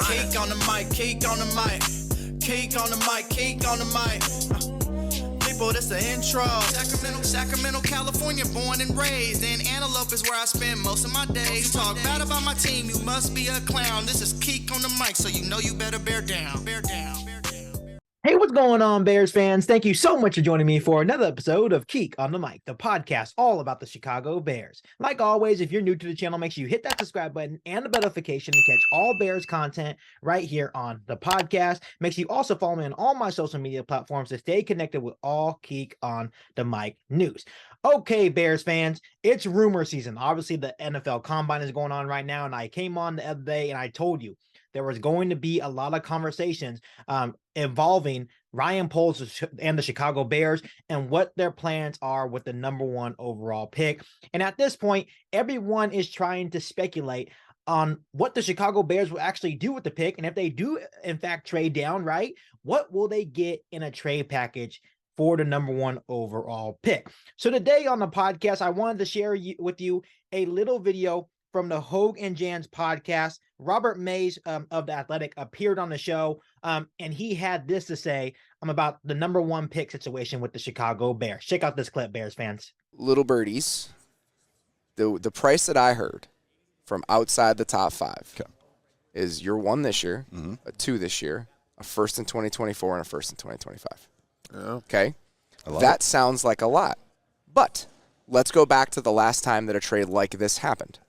Keek on the mic, keek on the mic, keek on the mic, keek on the mic. People, this the intro. Sacramento, California, born and raised. And Antelope is where I spend most of my days. Talk bad about my team, you must be a clown. This is Keek on the mic, so you know you better bear down. Bear down. Hey, what's going on, Bears fans? Thank you so much for joining me for another episode of Keek on the Mic, the podcast all about the Chicago Bears. Like always, if you're new to the channel, make sure you hit that subscribe button and the bell notification to catch all Bears content right here on the podcast. Make sure you also follow me on all my social media platforms to stay connected with all Keek on the Mic news. Okay, Bears fans, it's rumor season. Obviously, the NFL Combine is going on right now, and I came on the other day and I told you there was going to be a lot of conversations involving Ryan Poles and the Chicago Bears and what their plans are with the #1 overall pick. And at this point, everyone is trying to speculate on what the Chicago Bears will actually do with the pick. And if they do, in fact, trade down, right, what will they get in a trade package for the #1 overall pick? So today on the podcast, I wanted to share with you a little video from the Hoge Jahns podcast. Robert Mays of The Athletic appeared on the show, and he had this to say about the #1 pick situation with the Chicago Bears. Check out this clip, Bears fans. Little birdies, the price that I heard from outside the top five is your 1 this year, a 2 this year, a first in 2024, and a first in 2025. Okay? That sounds like a lot. But let's go back to the last time that a trade like this happened.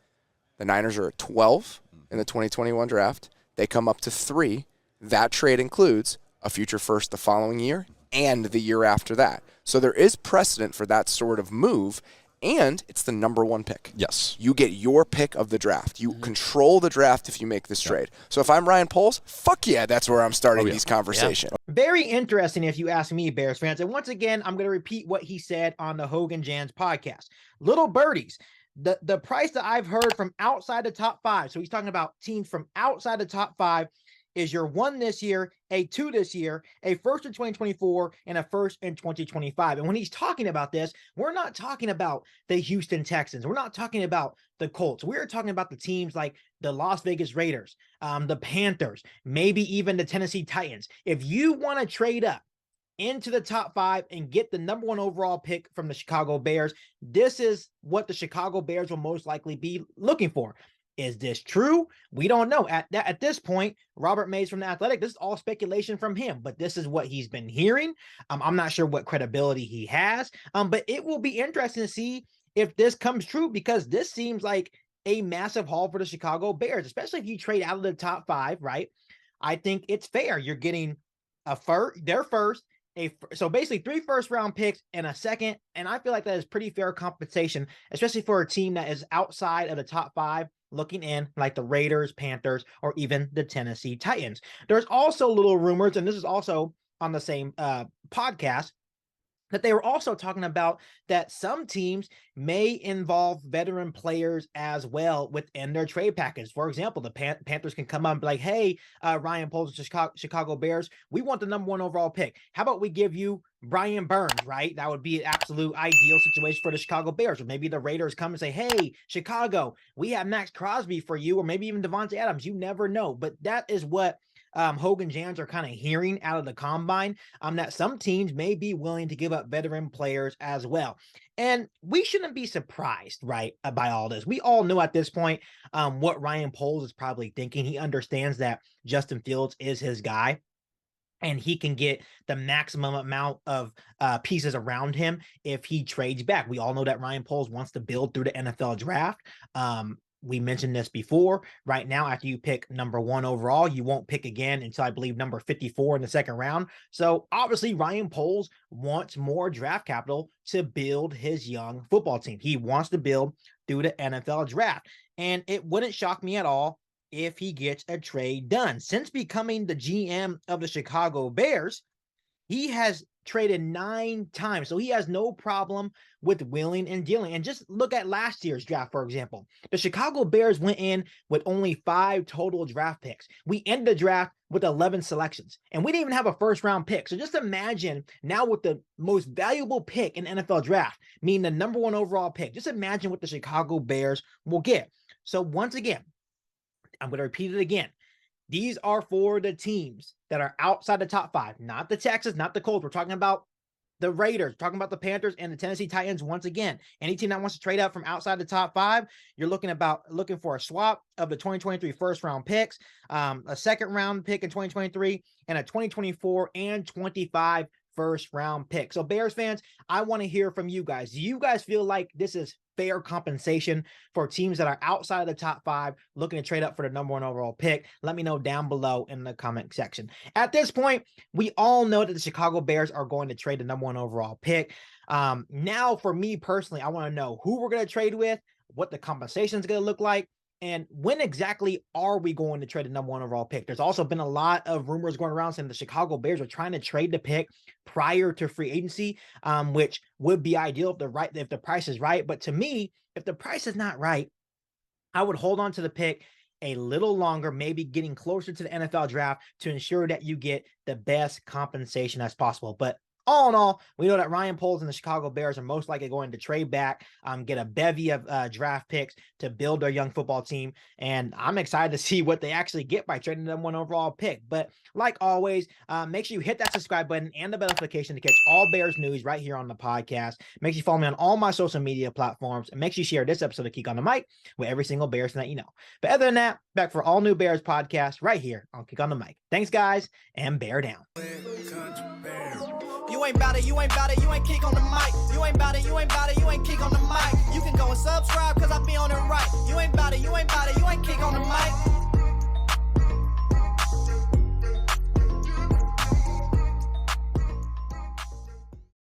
The Niners are at 12 in the 2021 draft. They come up to 3. That trade includes a future first the following year and the year after that. So there is precedent for that sort of move, and it's the #1 pick. Yes. You get your pick of the draft. You control the draft if you make this trade. So if I'm Ryan Poles, fuck yeah, that's where I'm starting these conversations. Very interesting if you ask me, Bears fans. And once again, I'm going to repeat what he said on the Hoge Jahns podcast. Little birdies. The price that I've heard from outside the top 5, so he's talking about teams from outside the top 5, is your 1 this year, a 2 this year, a first in 2024, and a first in 2025. And when he's talking about this, we're not talking about the Houston Texans. We're not talking about the Colts. We're talking about the teams like the Las Vegas Raiders, the Panthers, maybe even the Tennessee Titans. If you want to trade up into the top 5 and get the #1 overall pick from the Chicago Bears, this is what the Chicago Bears will most likely be looking for. Is this true? We don't know. At this point, Robert Mays from The Athletic, this is all speculation from him, but this is what he's been hearing. I'm not sure what credibility he has, but it will be interesting to see if this comes true, because this seems like a massive haul for the Chicago Bears, especially if you trade out of the top 5, right? I think it's fair. You're getting their first, so basically 3 first-round picks and a second, and I feel like that is pretty fair compensation, especially for a team that is outside of the top 5, looking in like the Raiders, Panthers, or even the Tennessee Titans. There's also little rumors, and this is also on the same podcast, that they were also talking about that some teams may involve veteran players as well within their trade package. For example, the Panthers can come up and be like, hey, Ryan Poles and Chicago Bears, we want the #1 overall pick. How about we give you Brian Burns, right? That would be an absolute ideal situation for the Chicago Bears. Or maybe the Raiders come and say, hey, Chicago, we have Max Crosby for you, or maybe even Devontae Adams. You never know. But that is what Hoge Jahns are kind of hearing out of the Combine, that some teams may be willing to give up veteran players as well. And we shouldn't be surprised, right, by all this. We all know at this point what Ryan Poles is probably thinking. He understands that Justin Fields is his guy, and he can get the maximum amount of pieces around him if he trades back. We all know that Ryan Poles wants to build through the NFL draft. We mentioned this before. Right now, after you pick #1 overall, you won't pick again until I believe number 54 in the second round. So obviously Ryan Poles wants more draft capital to build his young football team. He wants to build through the NFL draft. And it wouldn't shock me at all if he gets a trade done. Since becoming the GM of the Chicago Bears, he has traded 9 times. So he has no problem with wheeling and dealing. And just look at last year's draft, for example. The Chicago Bears went in with only 5 total draft picks. We ended the draft with 11 selections, and we didn't even have a first-round pick. So just imagine now with the most valuable pick in NFL draft, meaning the #1 overall pick, just imagine what the Chicago Bears will get. So once again, I'm going to repeat it again. These are for the teams that are outside the top 5, not the Texans, not the Colts. We're talking about the Raiders, talking about the Panthers and the Tennessee Titans. Once again, any team that wants to trade up from outside the top 5, you're looking for a swap of the 2023 first round picks, a second round pick in 2023, and a 2024 and 25 first round pick. So Bears fans, I want to hear from you guys. Do you guys feel like this is fair compensation for teams that are outside of the top 5 looking to trade up for the number 1 overall pick? Let me know down below in the comment section. At this point, we all know that the Chicago Bears are going to trade the number 1 overall pick. Now, for me personally, I want to know who we're going to trade with, what the compensation is going to look like, and when exactly are we going to trade the number 1 overall pick? There's also been a lot of rumors going around saying the Chicago Bears are trying to trade the pick prior to free agency, which would be ideal if the price is right. But to me, if the price is not right, I would hold on to the pick a little longer, maybe getting closer to the NFL draft to ensure that you get the best compensation as possible. But all in all, we know that Ryan Poles and the Chicago Bears are most likely going to trade back, get a bevy of draft picks to build their young football team. And I'm excited to see what they actually get by trading them 1 overall pick. But like always, make sure you hit that subscribe button and the bell notification to catch all Bears news right here on the podcast. Make sure you follow me on all my social media platforms, and make sure you share this episode of Kick on the Mic with every single Bears fan that you know. But other than that, back for all new Bears podcasts right here on Kick on the Mic. Thanks, guys, and bear down. You ain't bout it, you ain't bout it, you ain't kick on the mic. You ain't bout it, you ain't bout it.